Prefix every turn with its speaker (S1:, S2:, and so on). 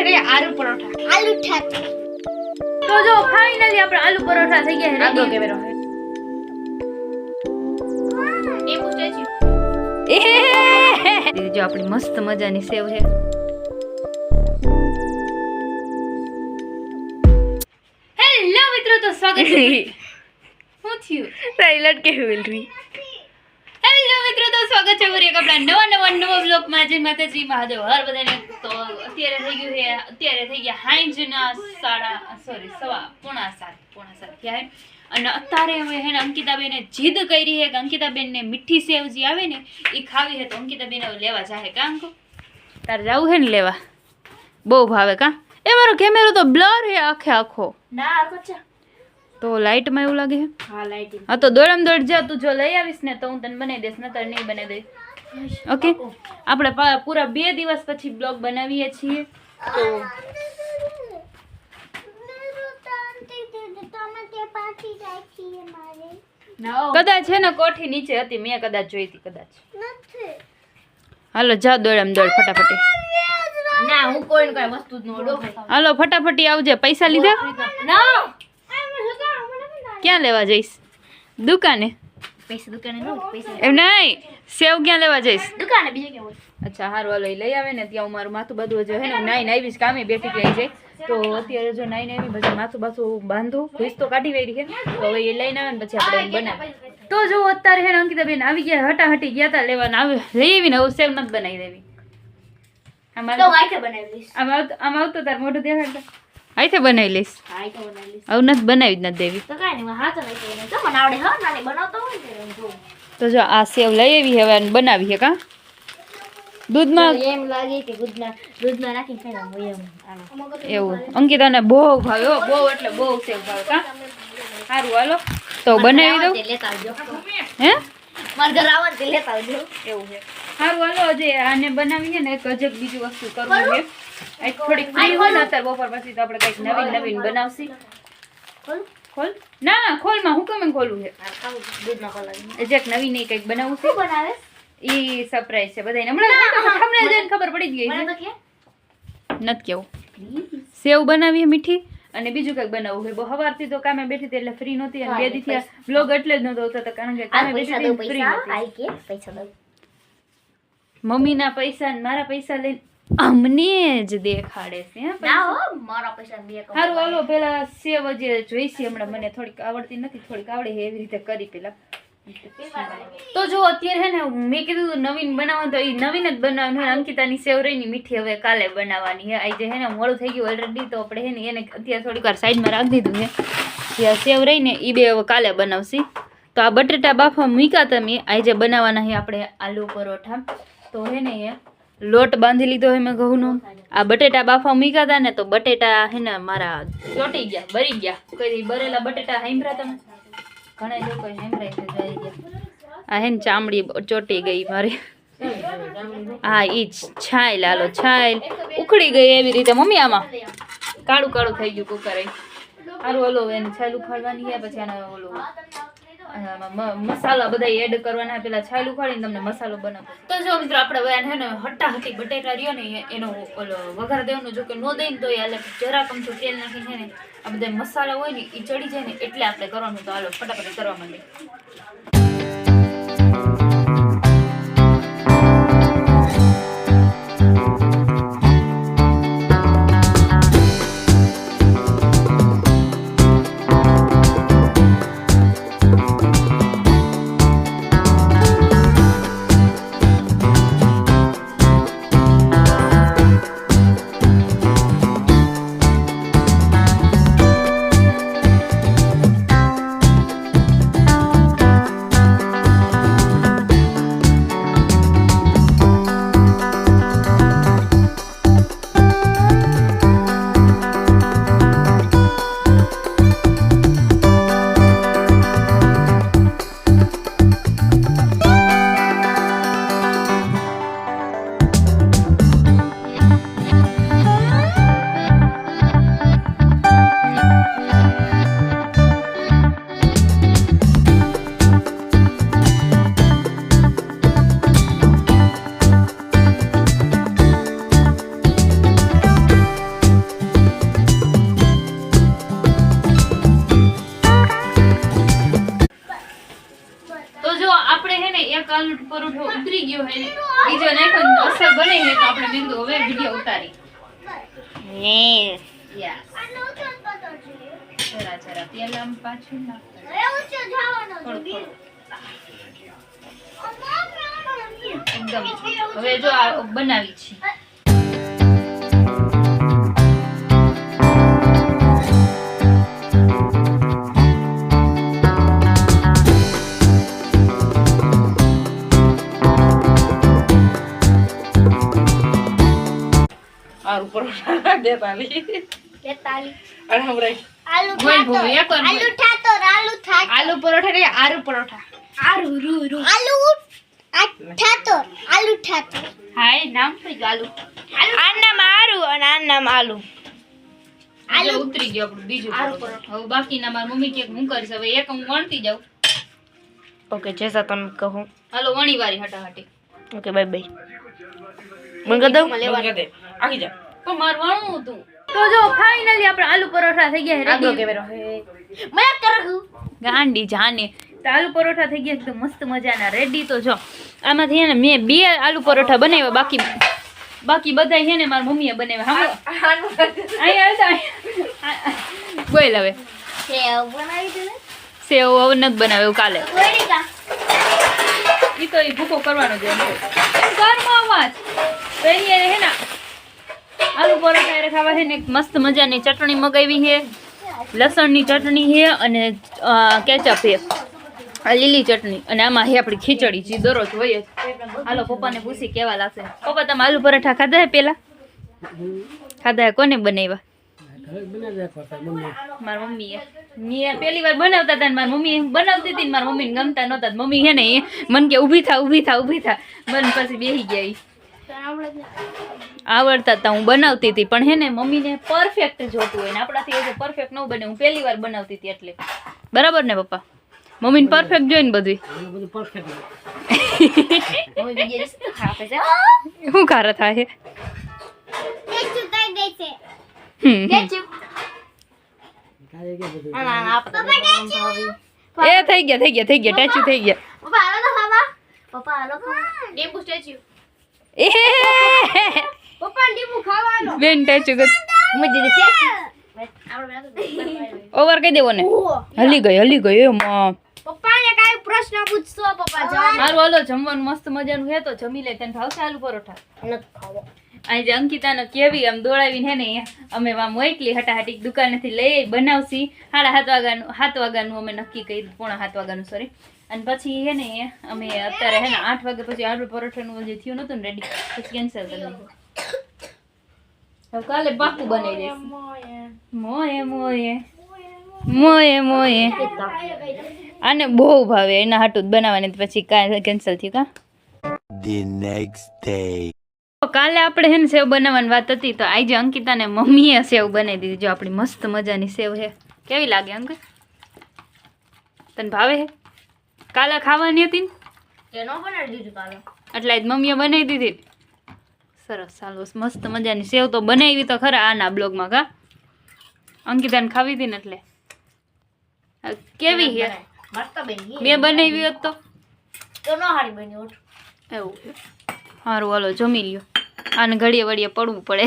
S1: છે આલુ પરોઠા આલુ ઠાઠ
S2: તો જો ફાઇનલી આપણે આલુ પરોઠા થઈ ગયા છે
S1: આગો કેમેરો એ પૂછે છે
S2: જો આપણી મસ્ત મજાની સેવ છે હેલો મિત્રો તો સ્વાગત છે શું થયું તારી લટકે વેલરી હેલો મિત્રો તો સ્વાગત છે ફરી એક આપણા નવા બ્લોગમાં જય માતાજી મહાદેવ હર બધાને તો અત્યારે થઈ ગયા હાંજના 6:45 થયા હે અને અત્યારે હવે હે ને અંકિતાબેને જીદ કરી છે કે અંકિતાબેનને મીઠી સેવ જે આવે ને એ ખાવી છે તો અંકિતાબેન હવે લેવા જાહે કા અંકો તારે જવું છે ને લેવા બહુ ભાવે કા એ મારો કેમેરો તો બ્લર હે આખો
S1: ના આખો છે
S2: તો લાઈટમાં એવું લાગે છે
S1: હા લાઈટ
S2: હા તો દોડમ દોડ જા તું જો લઈ આવીશ ને તો હું તને બનાવી દઈશ નતર નહીં બનાવી દઈશ ઓકે આપણે પૂરા 2 દિવસ પછી બ્લોગ બનાવીએ છીએ તો કદાચ છે ને કોઠી નીચે હતી મેં કદાચ જોઈ હતી કદાચ હાલો જા દોડમ દોડ ફટાફટી
S1: ના હું કોઈ વસ્તુ જ નોડો
S2: હાલો ફટાફટી આવજે પૈસા લીધા
S1: ના
S2: ક્યાં લેવા જઈશ દુકાને
S1: પૈસા દુકાને નો પૈસા
S2: એમ નહીં સેવ ક્યાં લેવા જઈશ
S1: દુકાને બીજે કે હોય
S2: અચ્છા હારું હાલો લઈ આવે ને ત્યાં મારું માથું બધું જો હે ને નાઈને આવીશ કામે બેઠી રહી જાય તો અત્યારે જો નાઈને આવી પછી માથું બાંધું ભીસ તો કાઢી વેરી છે તો હવે એ લઈને આવે ને પછી આપણે બનાવી તો જો અત્યારે હે ને અંકિતાબેન આવી ગયા હટાહટી ગયા તા લેવાના આવે લઈ આવીને હવે સેવ નથી બનાવી દેવી
S1: તો આઈતે બનાવી લઈશ
S2: આમ આવતો તાર મોઢું દેખાડતા આઈતે બનાવી લઈશ
S1: આઈતે બનાવી લઈશ
S2: આવું નથી બનાવી જ નથી દેવી
S1: તો કાઈ નહીં હાથ નહીં તો મને આવડે હા નાની બનાવતો હોય ને જો
S2: તો જો આ સેવ લઈ આવી હવે બનાવી છે કા દૂધમાં
S1: એમ લાગે કે દૂધમાં નાખીને ખાઈ એમ
S2: એવું અંકિતાને બહુ ભાવે હો બહુ એટલે બહુ સેવ ભાવે કા સારું હાલો તો બનાવી દઉં
S1: લેતા આવજો
S2: હે
S1: મારા ઘર આવો તે લેતા આવજો
S2: એવું છે સારું હાલો હજી આને બનાવીએ ને એક હજક બીજી વસ્તુ કરવું છે એક થોડીક ફ્રી હોય ને અત્યારે બપોર પછી તો આપણે કંઈક નવીન બનાવશી ખોલ ના ખોલમાં હું કેમ ખોલવું છે
S1: દૂધમાં ખોલાવી
S2: હજક નવીન કંઈક બનાવવું છે
S1: શું બનાવે
S2: ઈ સરપ્રાઈઝ છે બધાને હમણાં તમને જોઈને ખબર પડી જ ગઈ છે
S1: મને તો કે
S2: નથી કેવું સેવ બનાવીએ મીઠી અને બીજું કંઈક બનાવવું છે બહુ સવારથી તો કામે બેઠી હતી એટલે ફ્રી નહોતી અને 2 દિવસથી બ્લોગ એટલે જ નહોતો આવતો કારણ કે કામે બેઠી હતી ફ્રી નહોતી
S1: આઈ કે પૈસા દઉં
S2: મમ્મીના પૈસા ને મારા પૈસા લઈને અમને જ દેખાડે છે હે
S1: ના હો મારા પૈસા બે કમ
S2: સારું હાલો પેલા સેવ જે જોઈશે હમણાં મને થોડીક આવડતી નથી થોડીક આવડે છે એવી રીતે કરી પેલા તો જો અત્યારે હે ને મેં કીધું નવીન બનાવવાનું તો એ નવીન જ બનાવવાનું હે અંકિતાની સેવ રહીની મીઠી હવે કાલે બનાવવાની હે આજે હે ને મોડું થઈ ગયું ઓલરેડી તો આપણે હે ને એને અત્યારે થોડીક વાર સાઈડમાં રાખી દીધું છે જે સેવ રહીને એ બે હવે કાલે બનાવશી તો આ બટેટા બાફા મૂક્યા તમે આજે બનાવવાના છે આપણે આલુ પરોઠા તો હે ને એ લોટ બાંધી લીધો હે મેં ઘઉંનો આ બટેટા બાફા મૂક્યા હતા ને તો બટેટા હે ને મારા ચોટી ગયા બરી ગયા કોઈ બરેલા બટેટા હાંભરા તમે ઘણા લોકો હેમરાઈ છે જઈ ગયા આ હે ને ચામડી ચોટી ગઈ મારી હા ઈ જ છાલ હાલો છાલ ઉખડી ગઈ એવી રીતે મમ્મી આમાં કાળું કાળું થઈ ગયું કુકર સારું ઓલો એને છાલ ઉખાડવાની છે પછી આને ઓલો મસાલા બધા એડ કરવાના પેલા છાલ ઉખાડીને તમને મસાલો બનાવો તો જો મિત્રો આપણે હવે હે ને હટ્ટાહટી બટેટા રહ્યો ને એનો ઓલો વઘાર દેવાનો જો કે નો દઈને તો એટલે જરા કમચું તેલ નાખીને છે ને આ બધા મસાલા હોય ને એ ચડી જાય ને એટલે આપણે કરવાનું તો હાલો ફટાફટ કરવા માંડીએ ઉતરી ગયો હે બીજો નાખ્યો ને અસર બને છે તો આપણે મેં કીધું હવે વિડિયો ઉતારી યસ જરા જરા તેલ આમ પાછું નાખતા થોડું એકદમ હવે જો આ બનાવી છે
S3: આલુ પરોઠા 42 અને હમણાં
S1: આલુ
S2: બોલ બોલ એક વાર
S1: આલુ ઠાતોર
S2: આલુ પરોઠા રે આરુ પરોઠા
S1: આલુ ઠાતોર
S2: હાય નામ થઈ ગયું આલુ
S1: આ નામ આરુ અને આ નામ આલુ
S2: આલુ ઉતરી ગયો આપણું બીજું
S1: આલુ
S2: પરોઠા હવે બાકીના મારી મમ્મી કે હું કરીશ હવે એક હું વણતી જાઉં
S1: ઓકે જૈસા તમે કહો
S2: હાલો વણી વારી હટાહટી
S1: ઓકે બાય બાય મંગા દઉં
S3: બંધ દે આખી જા
S2: પણ માર વણવું હતું તો જો ફાઇનલી આપણે આલુ પરોઠા થઈ ગયા
S1: આગળ
S2: રેડી
S1: કેમેરો હે મજાક કરું
S2: ગાંડી જાને તો આલુ પરોઠા થઈ ગયા એકદમ મસ્ત મજાના રેડી તો જો આમાંથી હે ને મેં 2 આલુ પરોઠા બનાવ્યા બાકી બધા છે ને મારી મમ્મીએ બનાવ્યા હા અહીંયા બોલ હવે
S1: સેવ બનાવી દે ને
S2: સેવ હવે નથી બનાવ્યું કાલે
S1: કોઈની કા
S2: ઈ તો ઈ ભૂકો કરવાનો છે ઘરમાં અવાજ પેલી હે ને આલુ પરોઠા એ ખાવા છે ને એક મસ્ત મજાની ચટણી મગાવી છે લસણની ચટણી છે અને કેચઅપ છે આ લીલી ચટણી અને આમાં છે આપણી ખીચડી જે દરરોજ હોય જ હાલો પપ્પાને પૂછી કેવા લાગશે પપ્પા તમે આલુ પરોઠા ખાધા હે પેલા ખાધા હે કોને બનાવ્યા મારી મમ્મીએ મેં પહેલી વાર બનાવતા હતા ને મારી મમ્મી બનાવતી હતી ને મારી મમ્મીને ગમતા નહોતા મમ્મી છે ને મને કે ઊભી થા મને પછી બેસી ગયા ઈ આવડતા હતા હું બનાવતી હતી પણ હે ને મમ્મીને પરફેક્ટ જોતું હોય ને આપણાથી એ પરફેક્ટ ન બને હું પહેલી વાર બનાવતી હતી એટલે બરાબર ને પપ્પા મમ્મીને પરફેક્ટ જોઈને બધું શું ખારા થાય એ થઈ ગયા ટેચુ થઈ ગયા
S1: પપ્પા હાલો તો લીંબુ સ્ટેચ્યુ
S2: એ
S1: પપ્પા લીંબુ ખાવાનો
S2: બેન ટેચુ ઓવર કહી દેવો ને હલી ગઈ એ માં
S1: પપ્પાને કાઈ પ્રશ્ન પૂછશો પપ્પા જવાબ
S2: મારું હાલો જમવાનું મસ્ત મજાનું હે તો જમી લે તને ભાવશે આલુ પરોઠા
S1: નથી ખાવો
S2: આજે અંકિતાનો કેવી આમ દોડાવીને હે ને અમે આમ મોકલી હટાહટી દુકાનેથી લઈ બનાવશી 7:30 વાગ્યાનું અમે નક્કી કરી 7:45 વાગ્યાનું સોરી અને પછી હે ને અમે અત્યારે હે ને 8 વાગે પછી આલુ પરોઠાનું જે થયું નતું ને રેડી પછી કેન્સલ કરી દીધું હવે કાલે પાકું બનાવી દઈશ મોયે આને બહુ ભાવે એના હાટું જ બનાવવાની પછી કાલે કેન્સલ થયું કા
S4: The next day.
S2: કાલે આપણે હે ને સેવ બનાવવાની વાત હતી તો આજે અંકિતાને મમ્મીએ સેવ બનાવી દીધી જો આપણી મસ્ત મજાની સેવ છે કેવી લાગે અંકલ તને ભાવે હે કાલે ખાવાની હતી ને
S1: એનો બનાવી દીધું કાલે
S2: એટલે જ મમ્મીએ બનાવી દીધી સરસ ચાલો મસ્ત મજાની સેવ તો બનાવી તો ખરા આના બ્લોગમાં કા અંકિતાને ખાવી હતી ને એટલે કેવી છે
S1: મસ્ત બની
S2: મેં બનાવી હોત
S1: તો નો હારી બની ઉઠ
S2: એવું સારું હાલો જમી લ્યો આને ઘડીએ વળીએ પડવું પડે